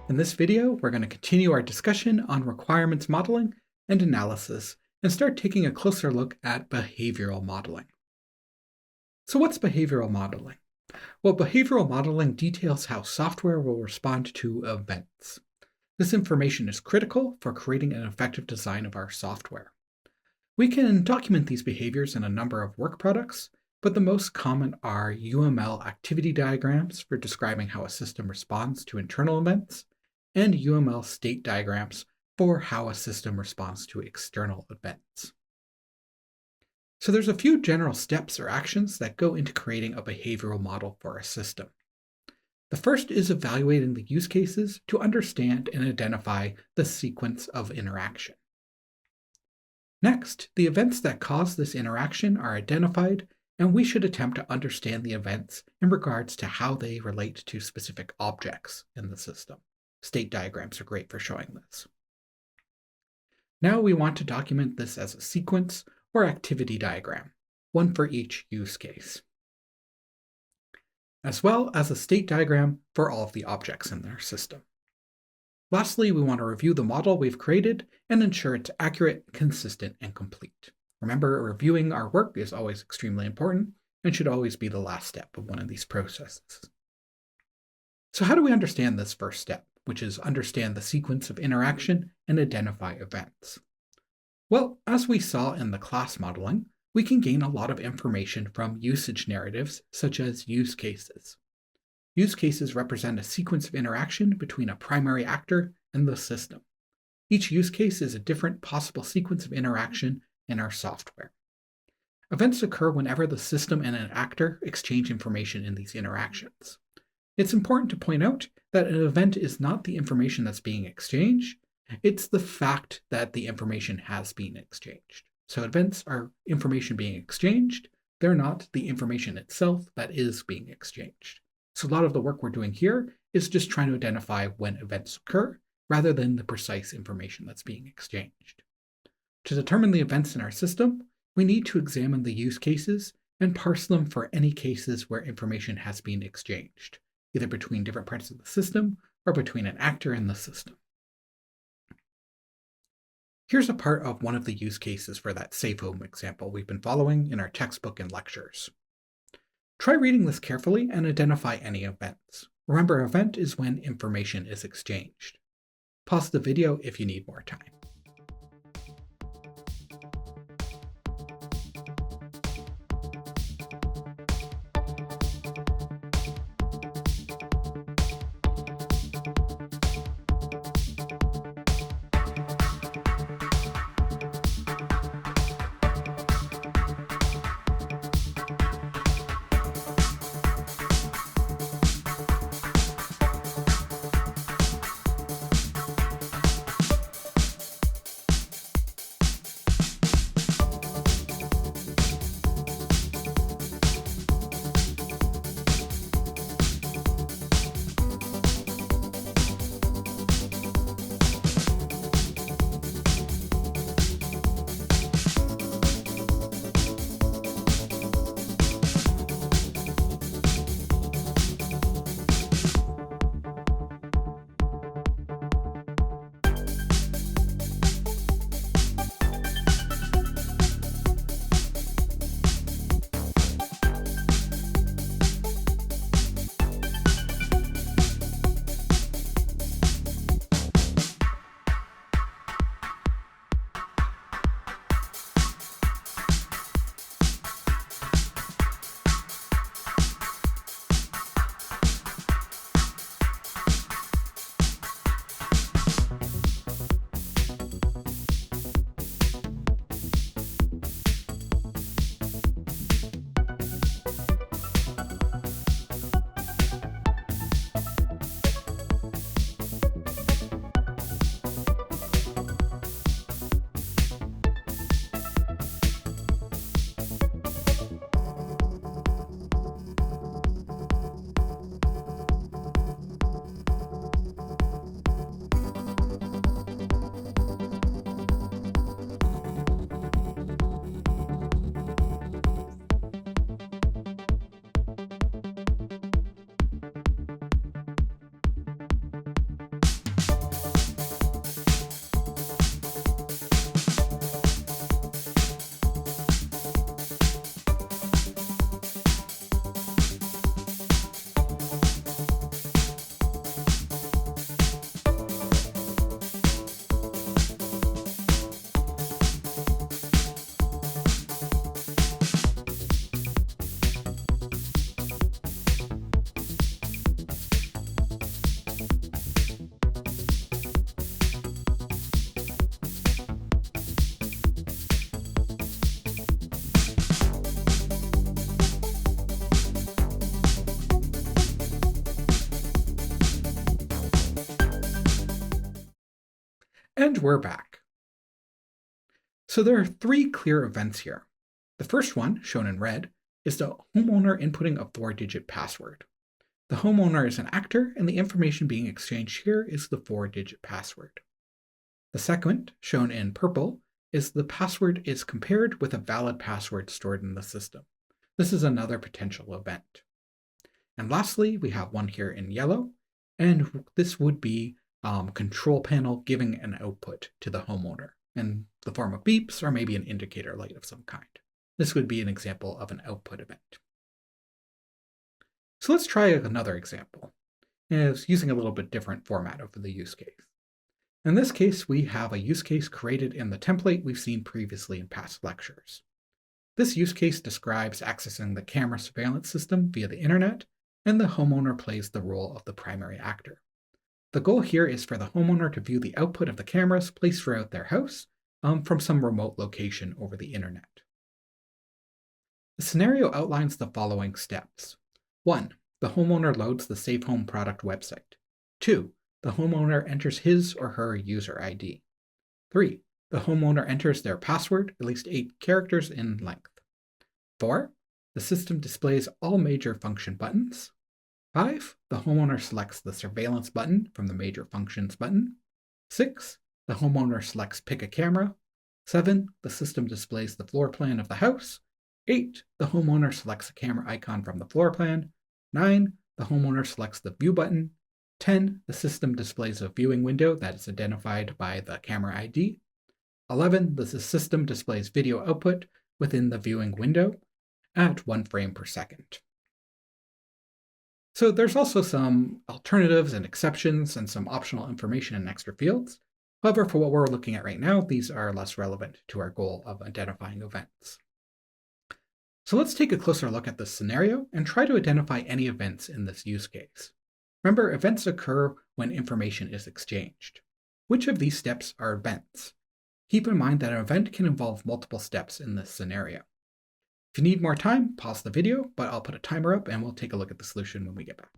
In this video, we're going to continue our discussion on requirements modeling and analysis and start taking a closer look at behavioral modeling. So what's behavioral modeling? Well, behavioral modeling details how software will respond to events. This information is critical for creating an effective design of our software. We can document these behaviors in a number of work products, but the most common are UML activity diagrams for describing how a system responds to internal events, and UML state diagrams for how a system responds to external events. So there's a few general steps or actions that go into creating a behavioral model for a system. The first is evaluating the use cases to understand and identify the sequence of interaction. Next, the events that cause this interaction are identified, and we should attempt to understand the events in regards to how they relate to specific objects in the system. State diagrams are great for showing this. Now we want to document this as a sequence or activity diagram, one for each use case, as well as a state diagram for all of the objects in their system. Lastly, we want to review the model we've created and ensure it's accurate, consistent, and complete. Remember, reviewing our work is always extremely important and should always be the last step of one of these processes. So how do we understand this first step, which is understand the sequence of interaction and identify events? Well, as we saw in the class modeling, we can gain a lot of information from usage narratives, such as use cases. Use cases represent a sequence of interaction between a primary actor and the system. Each use case is a different possible sequence of interaction in our software. Events occur whenever the system and an actor exchange information in these interactions. It's important to point out that an event is not the information that's being exchanged, it's the fact that the information has been exchanged. So events are information being exchanged, they're not the information itself that is being exchanged. So a lot of the work we're doing here is just trying to identify when events occur, rather than the precise information that's being exchanged. To determine the events in our system, we need to examine the use cases and parse them for any cases where information has been exchanged, either between different parts of the system or between an actor and the system. Here's a part of one of the use cases for that safe home example we've been following in our textbook and lectures. Try reading this carefully and identify any events. Remember, event is when information is exchanged. Pause the video if you need more time. And we're back. So there are three clear events here. The first one, shown in red, is the homeowner inputting a 4-digit password. The homeowner is an actor, and the information being exchanged here is the 4-digit password. The second, shown in purple, is the password is compared with a valid password stored in the system. This is another potential event. And lastly, we have one here in yellow, and this would be control panel giving an output to the homeowner in the form of beeps or maybe an indicator light of some kind. This would be an example of an output event. So let's try another example. It's using a little bit different format of the use case. In this case, we have a use case created in the template we've seen previously in past lectures. This use case describes accessing the camera surveillance system via the internet, and the homeowner plays the role of the primary actor. The goal here is for the homeowner to view the output of the cameras placed throughout their house from some remote location over the internet. The scenario outlines the following steps. 1. The homeowner loads the Safe Home product website. 2. The homeowner enters his or her user ID. 3. The homeowner enters their password, at least 8 characters in length. 4. The system displays all major function buttons. 5. The homeowner selects the surveillance button from the major functions button. 6. The homeowner selects pick a camera. 7. The system displays the floor plan of the house. 8. The homeowner selects a camera icon from the floor plan. 9. The homeowner selects the view button. 10. The system displays a viewing window that is identified by the camera ID. 11. The system displays video output within the viewing window at 1 frame per second. So there's also some alternatives and exceptions and some optional information in extra fields. However, for what we're looking at right now, these are less relevant to our goal of identifying events. So let's take a closer look at this scenario and try to identify any events in this use case. Remember, events occur when information is exchanged. Which of these steps are events? Keep in mind that an event can involve multiple steps in this scenario. If you need more time, pause the video, but I'll put a timer up and we'll take a look at the solution when we get back.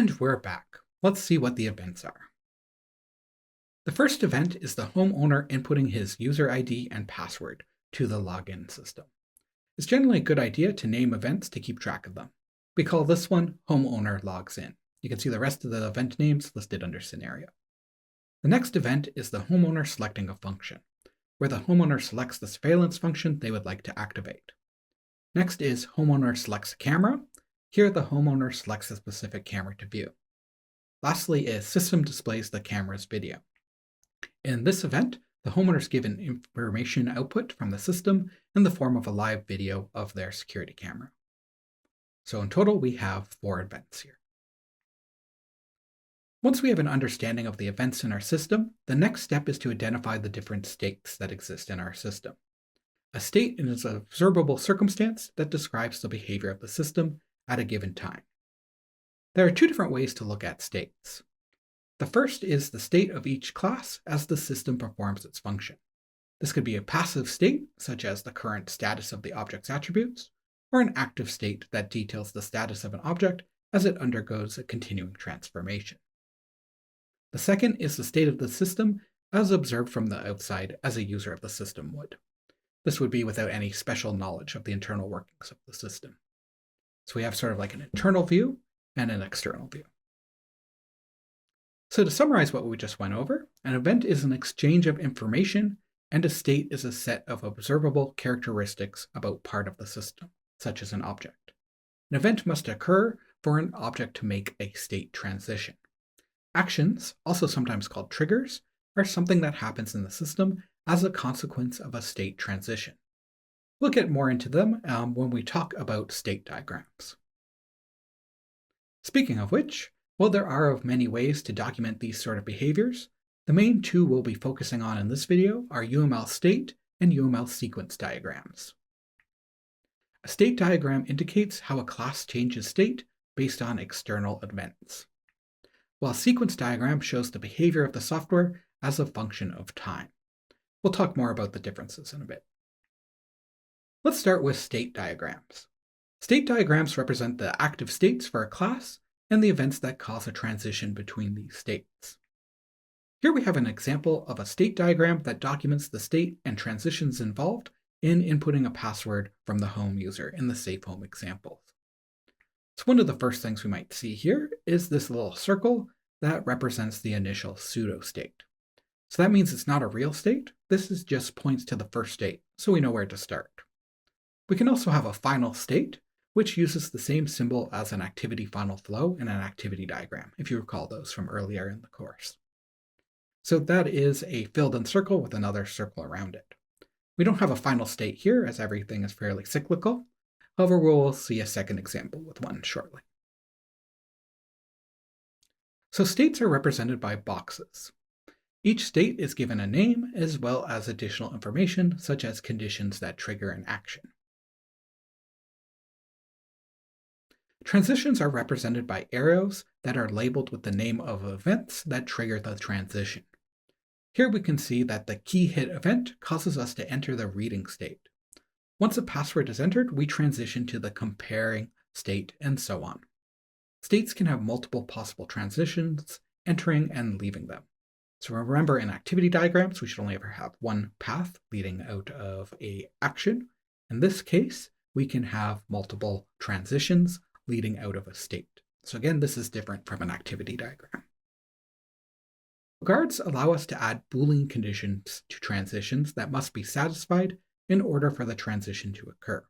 And we're back. Let's see what the events are. The first event is the homeowner inputting his user ID and password to the login system. It's generally a good idea to name events to keep track of them. We call this one homeowner logs in. You can see the rest of the event names listed under scenario. The next event is the homeowner selecting a function, where the homeowner selects the surveillance function they would like to activate. Next is homeowner selects a camera. Here the homeowner selects a specific camera to view. Lastly is system displays the camera's video. In this event, the homeowner is given information output from the system in the form of a live video of their security camera. So in total, we have 4 events here. Once we have an understanding of the events in our system, the next step is to identify the different states that exist in our system. A state is an observable circumstance that describes the behavior of the system at a given time. There are 2 different ways to look at states. The first is the state of each class as the system performs its function. This could be a passive state, such as the current status of the object's attributes, or an active state that details the status of an object as it undergoes a continuing transformation. The second is the state of the system as observed from the outside as a user of the system would. This would be without any special knowledge of the internal workings of the system. So we have sort of like an internal view and an external view. So to summarize what we just went over, an event is an exchange of information, and a state is a set of observable characteristics about part of the system, such as an object. An event must occur for an object to make a state transition. Actions, also sometimes called triggers, are something that happens in the system as a consequence of a state transition. We'll get more into them when we talk about state diagrams. Speaking of which, while there are many ways to document these sort of behaviors, the main 2 we'll be focusing on in this video are UML state and UML sequence diagrams. A state diagram indicates how a class changes state based on external events, while a sequence diagram shows the behavior of the software as a function of time. We'll talk more about the differences in a bit. Let's start with state diagrams. State diagrams represent the active states for a class and the events that cause a transition between these states. Here we have an example of a state diagram that documents the state and transitions involved in inputting a password from the home user in the safe home examples. So one of the first things we might see here is this little circle that represents the initial pseudo state. So that means it's not a real state. This is just points to the first state, so we know where to start. We can also have a final state, which uses the same symbol as an activity final flow in an activity diagram, if you recall those from earlier in the course. So that is a filled-in circle with another circle around it. We don't have a final state here, as everything is fairly cyclical. However, we'll see a second example with one shortly. So states are represented by boxes. Each state is given a name as well as additional information, such as conditions that trigger an action. Transitions are represented by arrows that are labeled with the name of events that trigger the transition. Here we can see that the key hit event causes us to enter the reading state. Once a password is entered, we transition to the comparing state and so on. States can have multiple possible transitions, entering and leaving them. So remember, in activity diagrams, we should only ever have one path leading out of an action. In this case, we can have multiple transitions leading out of a state. So again, this is different from an activity diagram. Guards allow us to add Boolean conditions to transitions that must be satisfied in order for the transition to occur.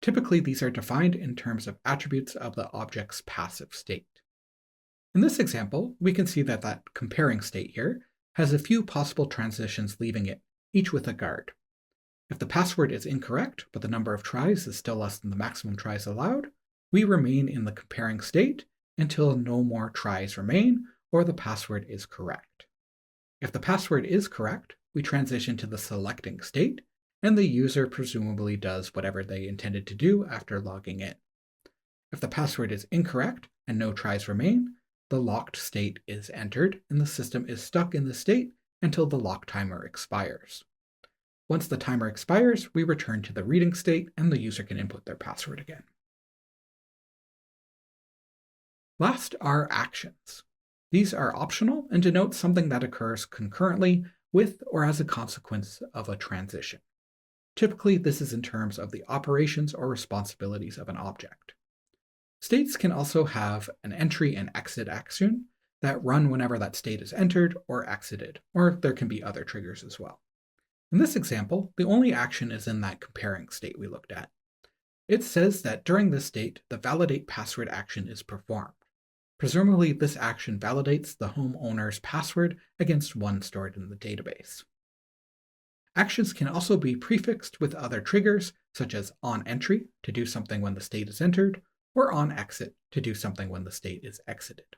Typically, these are defined in terms of attributes of the object's passive state. In this example, we can see that that comparing state here has a few possible transitions leaving it, each with a guard. If the password is incorrect, but the number of tries is still less than the maximum tries allowed, we remain in the comparing state until no more tries remain or the password is correct. If the password is correct, we transition to the selecting state, and the user presumably does whatever they intended to do after logging in. If the password is incorrect and no tries remain, the locked state is entered and the system is stuck in the state until the lock timer expires. Once the timer expires, we return to the reading state and the user can input their password again. Last are actions. These are optional and denote something that occurs concurrently with or as a consequence of a transition. Typically, this is in terms of the operations or responsibilities of an object. States can also have an entry and exit action that run whenever that state is entered or exited, or there can be other triggers as well. In this example, the only action is in that comparing state we looked at. It says that during this state, the validate password action is performed. Presumably, this action validates the homeowner's password against one stored in the database. Actions can also be prefixed with other triggers, such as onEntry to do something when the state is entered, or onExit to do something when the state is exited.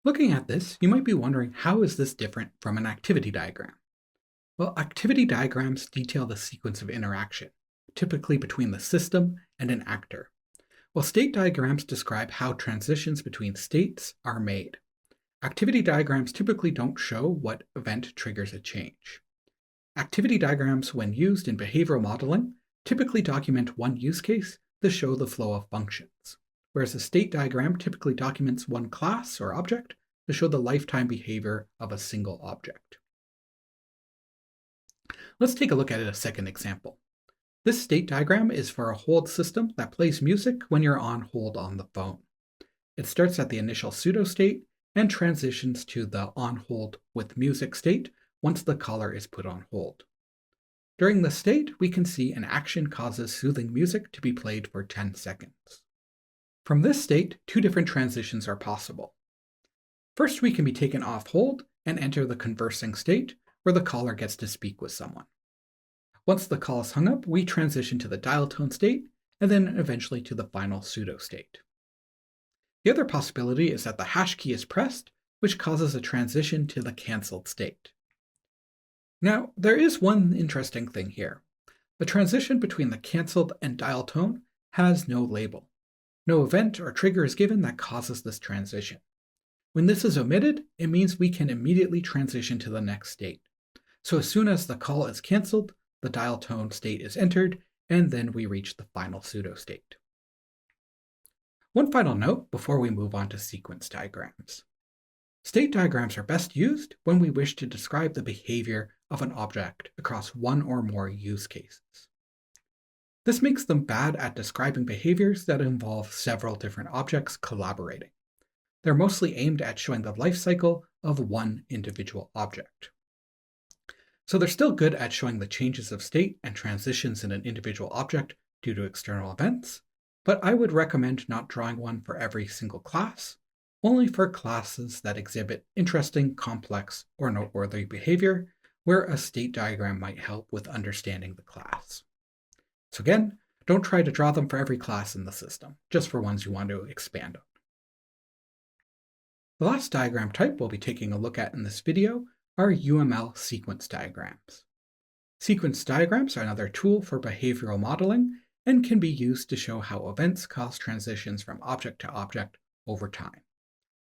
Looking at this, you might be wondering, how is this different from an activity diagram? Well, activity diagrams detail the sequence of interaction, typically between the system and an actor, while state diagrams describe how transitions between states are made. Activity diagrams typically don't show what event triggers a change. Activity diagrams, when used in behavioral modeling, typically document one use case to show the flow of functions, whereas a state diagram typically documents one class or object to show the lifetime behavior of a single object. Let's take a look at a second example. This state diagram is for a hold system that plays music when you're on hold on the phone. It starts at the initial pseudo-state and transitions to the on hold with music state once the caller is put on hold. During the state, we can see an action causes soothing music to be played for 10 seconds. From this state, two different transitions are possible. First, we can be taken off hold and enter the conversing state, where the caller gets to speak with someone. Once the call is hung up, we transition to the dial tone state, and then eventually to the final pseudo-state. The other possibility is that the hash key is pressed, which causes a transition to the cancelled state. Now, there is one interesting thing here. The transition between the cancelled and dial tone has no label. No event or trigger is given that causes this transition. When this is omitted, it means we can immediately transition to the next state. So as soon as the call is cancelled, the dial tone state is entered, and then we reach the final pseudo-state. One final note before we move on to sequence diagrams. State diagrams are best used when we wish to describe the behavior of an object across one or more use cases. This makes them bad at describing behaviors that involve several different objects collaborating. They're mostly aimed at showing the life cycle of one individual object. So they're still good at showing the changes of state and transitions in an individual object due to external events, but I would recommend not drawing one for every single class, only for classes that exhibit interesting, complex, or noteworthy behavior, where a state diagram might help with understanding the class. So again, don't try to draw them for every class in the system, just for ones you want to expand on. The last diagram type we'll be taking a look at in this video are UML sequence diagrams. Sequence diagrams are another tool for behavioral modeling and can be used to show how events cause transitions from object to object over time.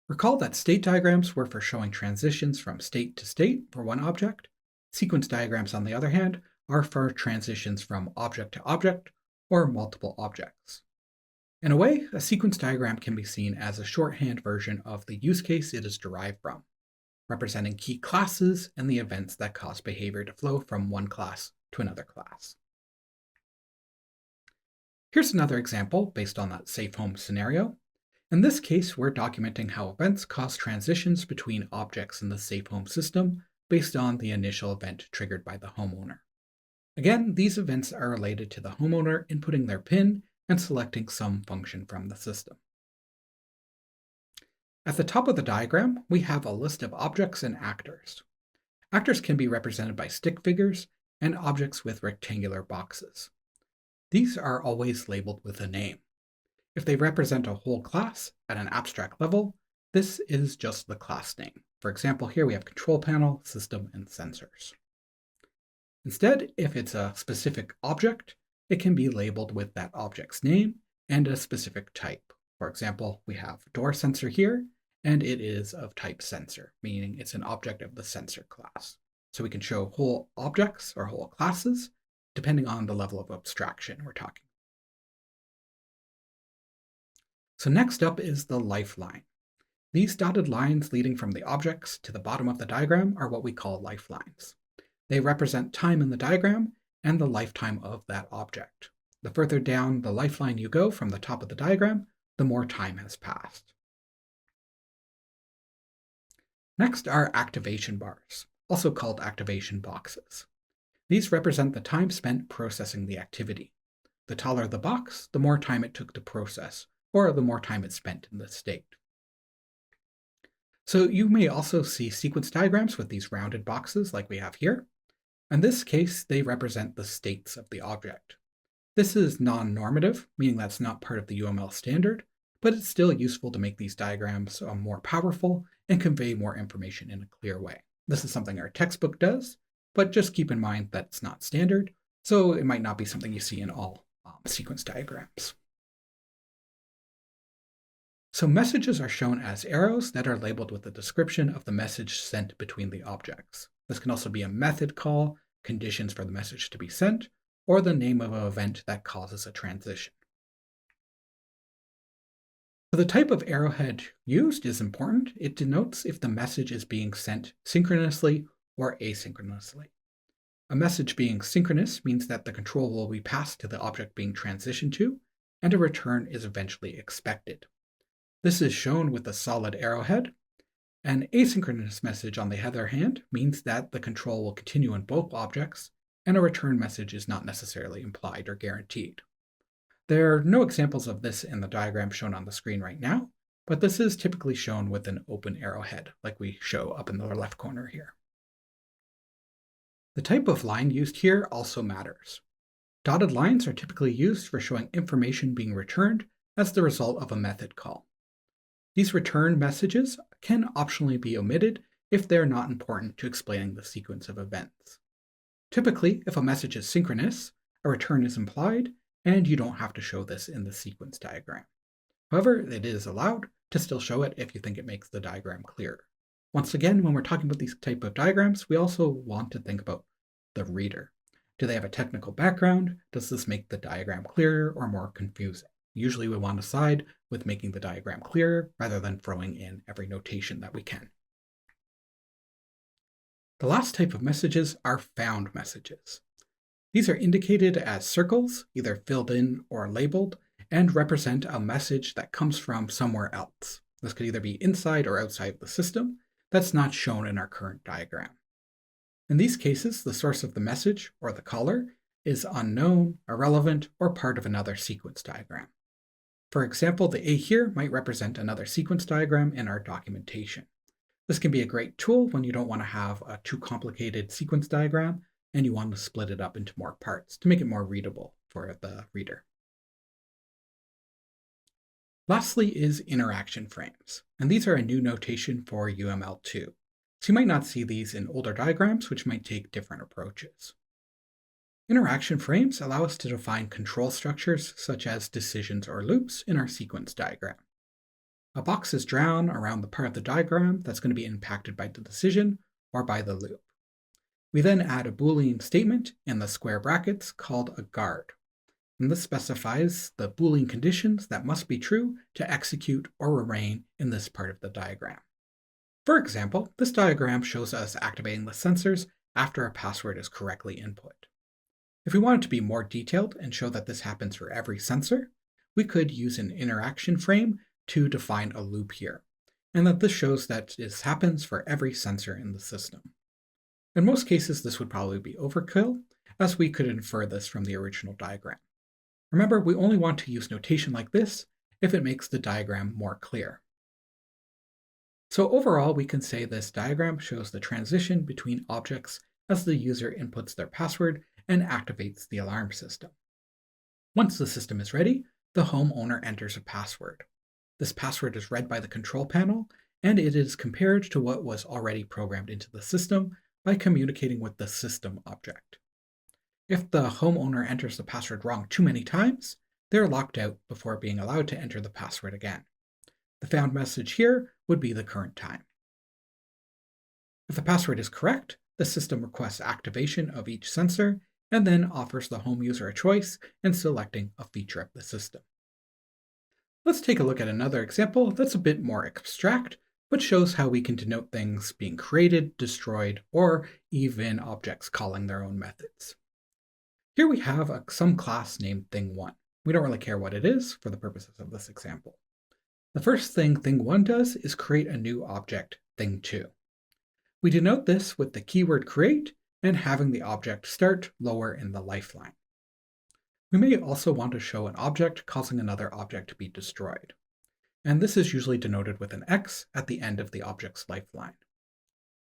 Recall that state diagrams were for showing transitions from state to state for one object. Sequence diagrams, on the other hand, are for transitions from object to object or multiple objects. In a way, a sequence diagram can be seen as a shorthand version of the use case it is derived from, representing key classes and the events that cause behavior to flow from one class to another class. Here's another example based on that safe home scenario. In this case, we're documenting how events cause transitions between objects in the safe home system based on the initial event triggered by the homeowner. Again, these events are related to the homeowner inputting their PIN and selecting some function from the system. At the top of the diagram, we have a list of objects and actors. Actors can be represented by stick figures and objects with rectangular boxes. These are always labeled with a name. If they represent a whole class at an abstract level, this is just the class name. For example, here we have control panel, system, and sensors. Instead, if it's a specific object, it can be labeled with that object's name and a specific type. For example, we have door sensor here, and it is of type sensor, meaning it's an object of the sensor class. So we can show whole objects or whole classes depending on the level of abstraction we're talking. So next up is the lifeline. These dotted lines leading from the objects to the bottom of the diagram are what we call lifelines. They represent time in the diagram and the lifetime of that object. The further down the lifeline you go from the top of the diagram, the more time has passed. Next are activation bars, also called activation boxes. These represent the time spent processing the activity. The taller the box, the more time it took to process, or the more time it spent in the state. So you may also see sequence diagrams with these rounded boxes like we have here. In this case, they represent the states of the object. This is non-normative, meaning that's not part of the UML standard, but it's still useful to make these diagrams more powerful and convey more information in a clear way. This is something our textbook does, but just keep in mind that it's not standard, so it might not be something you see in all sequence diagrams. So messages are shown as arrows that are labeled with a description of the message sent between the objects. This can also be a method call, conditions for the message to be sent, or the name of an event that causes a transition. So the type of arrowhead used is important. It denotes if the message is being sent synchronously or asynchronously. A message being synchronous means that the control will be passed to the object being transitioned to, and a return is eventually expected. This is shown with a solid arrowhead. An asynchronous message, on the other hand, means that the control will continue in both objects, and a return message is not necessarily implied or guaranteed. There are no examples of this in the diagram shown on the screen right now, but this is typically shown with an open arrowhead, like we show up in the left corner here. The type of line used here also matters. Dotted lines are typically used for showing information being returned as the result of a method call. These return messages can optionally be omitted if they're not important to explaining the sequence of events. Typically, if a message is synchronous, a return is implied, and you don't have to show this in the sequence diagram. However, it is allowed to still show it if you think it makes the diagram clearer. Once again, when we're talking about these type of diagrams, we also want to think about the reader. Do they have a technical background? Does this make the diagram clearer or more confusing? Usually we want to side with making the diagram clearer rather than throwing in every notation that we can. The last type of messages are found messages. These are indicated as circles, either filled in or labeled, and represent a message that comes from somewhere else. This could either be inside or outside the system. That's not shown in our current diagram. In these cases, the source of the message, or the caller, is unknown, irrelevant, or part of another sequence diagram. For example, the A here might represent another sequence diagram in our documentation. This can be a great tool when you don't want to have a too complicated sequence diagram and you want to split it up into more parts to make it more readable for the reader. Lastly is interaction frames, and these are a new notation for UML2. So you might not see these in older diagrams, which might take different approaches. Interaction frames allow us to define control structures such as decisions or loops in our sequence diagram. A box is drawn around the part of the diagram that's going to be impacted by the decision or by the loop. We then add a Boolean statement in the square brackets called a guard. And this specifies the Boolean conditions that must be true to execute or remain in this part of the diagram. For example, this diagram shows us activating the sensors after a password is correctly input. If we wanted to be more detailed and show that this happens for every sensor, we could use an interaction frame to define a loop here, and that this shows that this happens for every sensor in the system. In most cases, this would probably be overkill, as we could infer this from the original diagram. Remember, we only want to use notation like this if it makes the diagram more clear. So overall, we can say this diagram shows the transition between objects as the user inputs their password and activates the alarm system. Once the system is ready, the homeowner enters a password. This password is read by the control panel, and it is compared to what was already programmed into the system by communicating with the system object. If the homeowner enters the password wrong too many times, they're locked out before being allowed to enter the password again. The found message here would be the current time. If the password is correct, the system requests activation of each sensor and then offers the home user a choice in selecting a feature of the system. Let's take a look at another example that's a bit more abstract, but shows how we can denote things being created, destroyed, or even objects calling their own methods. Here we have some class named thing1. We don't really care what it is for the purposes of this example. The first thing thing1 does is create a new object, thing2. We denote this with the keyword create and having the object start lower in the lifeline. We may also want to show an object causing another object to be destroyed, and this is usually denoted with an X at the end of the object's lifeline.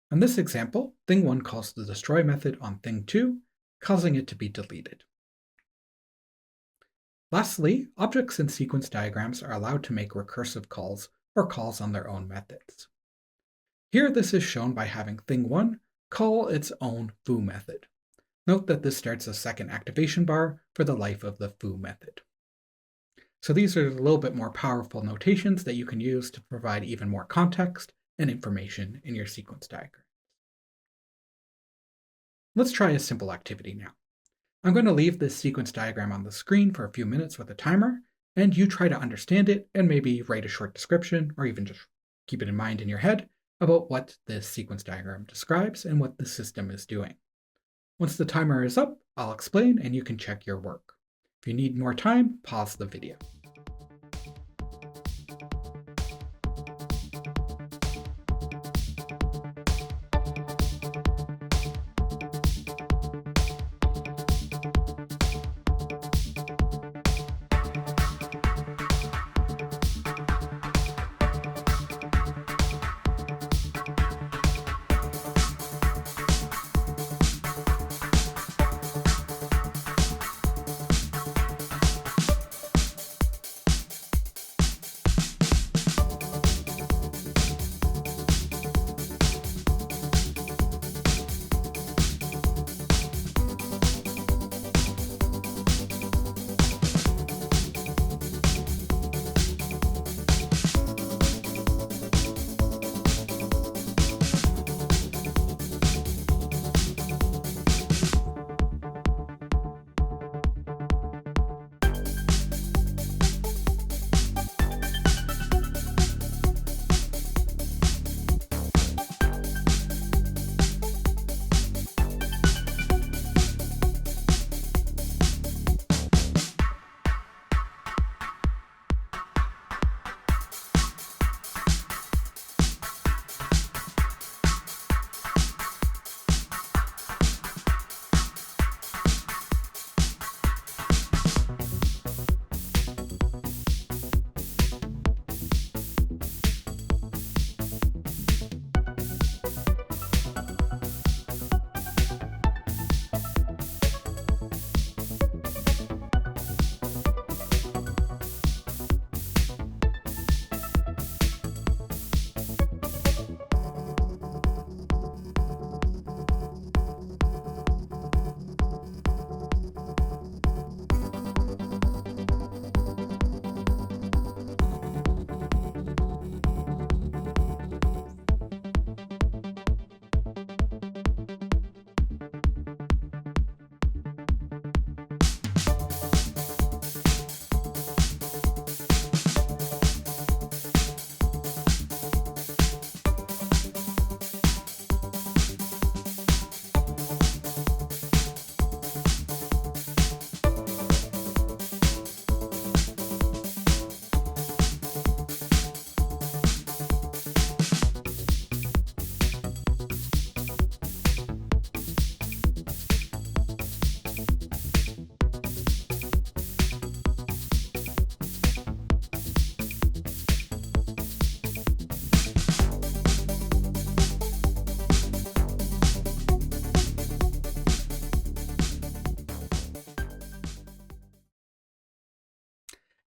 In this example, thing1 calls the destroy method on thing2, causing it to be deleted. Lastly, objects in sequence diagrams are allowed to make recursive calls or calls on their own methods. Here this is shown by having thing1 call its own foo method. Note that this starts a second activation bar for the life of the foo method. So these are a little bit more powerful notations that you can use to provide even more context and information in your sequence diagram. Let's try a simple activity now. I'm going to leave this sequence diagram on the screen for a few minutes with a timer, and you try to understand it and maybe write a short description or even just keep it in mind in your head about what this sequence diagram describes and what the system is doing. Once the timer is up, I'll explain and you can check your work. If you need more time, pause the video.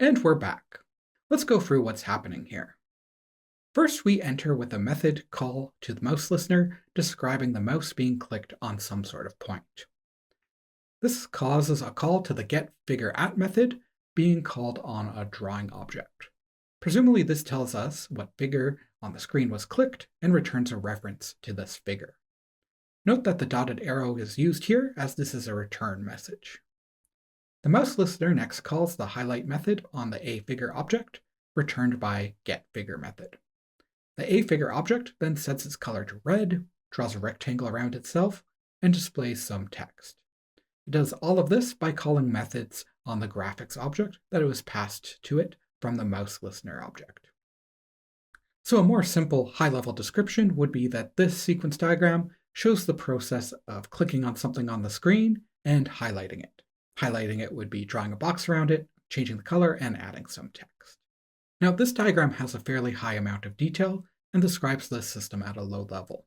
And we're back. Let's go through what's happening here. First, we enter with a method call to the mouse listener describing the mouse being clicked on some sort of point. This causes a call to the getFigureAt method being called on a drawing object. Presumably this tells us what figure on the screen was clicked and returns a reference to this figure. Note that the dotted arrow is used here as this is a return message. The mouse listener next calls the highlight method on the aFigure object returned by getFigure method. The aFigure object then sets its color to red, draws a rectangle around itself, and displays some text. It does all of this by calling methods on the graphics object that it was passed to it from the mouse listener object. So a more simple high-level description would be that this sequence diagram shows the process of clicking on something on the screen and highlighting it. Highlighting it would be drawing a box around it, changing the color, and adding some text. Now, this diagram has a fairly high amount of detail and describes the system at a low level.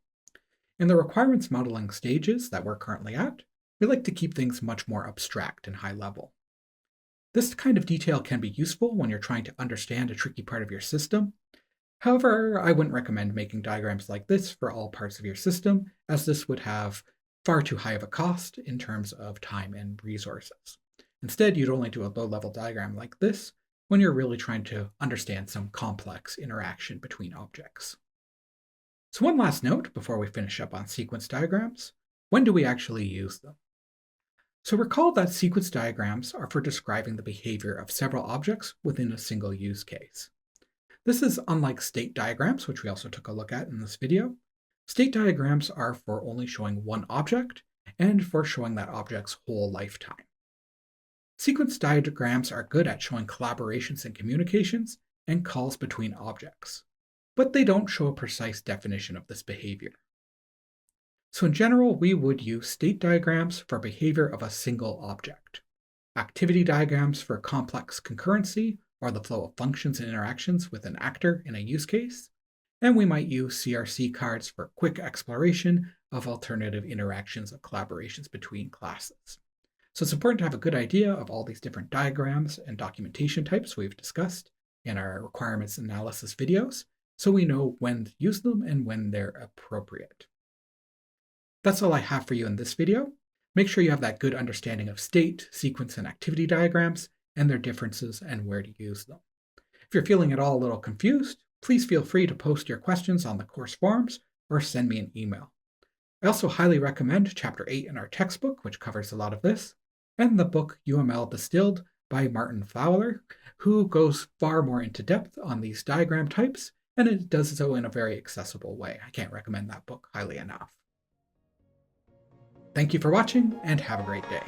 In the requirements modeling stages that we're currently at, we like to keep things much more abstract and high level. This kind of detail can be useful when you're trying to understand a tricky part of your system. However, I wouldn't recommend making diagrams like this for all parts of your system, as this would have far too high of a cost in terms of time and resources. Instead, you'd only do a low-level diagram like this when you're really trying to understand some complex interaction between objects. So one last note before we finish up on sequence diagrams: when do we actually use them? So recall that sequence diagrams are for describing the behavior of several objects within a single use case. This is unlike state diagrams, which we also took a look at in this video. State diagrams are for only showing one object and for showing that object's whole lifetime. Sequence diagrams are good at showing collaborations and communications and calls between objects, but they don't show a precise definition of this behavior. So in general, we would use state diagrams for behavior of a single object, activity diagrams for complex concurrency or the flow of functions and interactions with an actor in a use case, and we might use CRC cards for quick exploration of alternative interactions of collaborations between classes. So it's important to have a good idea of all these different diagrams and documentation types we've discussed in our requirements analysis videos, so we know when to use them and when they're appropriate. That's all I have for you in this video. Make sure you have that good understanding of state, sequence, and activity diagrams and their differences and where to use them. If you're feeling at all a little confused, please feel free to post your questions on the course forums or send me an email. I also highly recommend Chapter 8 in our textbook, which covers a lot of this, and the book UML Distilled by Martin Fowler, who goes far more into depth on these diagram types, and it does so in a very accessible way. I can't recommend that book highly enough. Thank you for watching, and have a great day.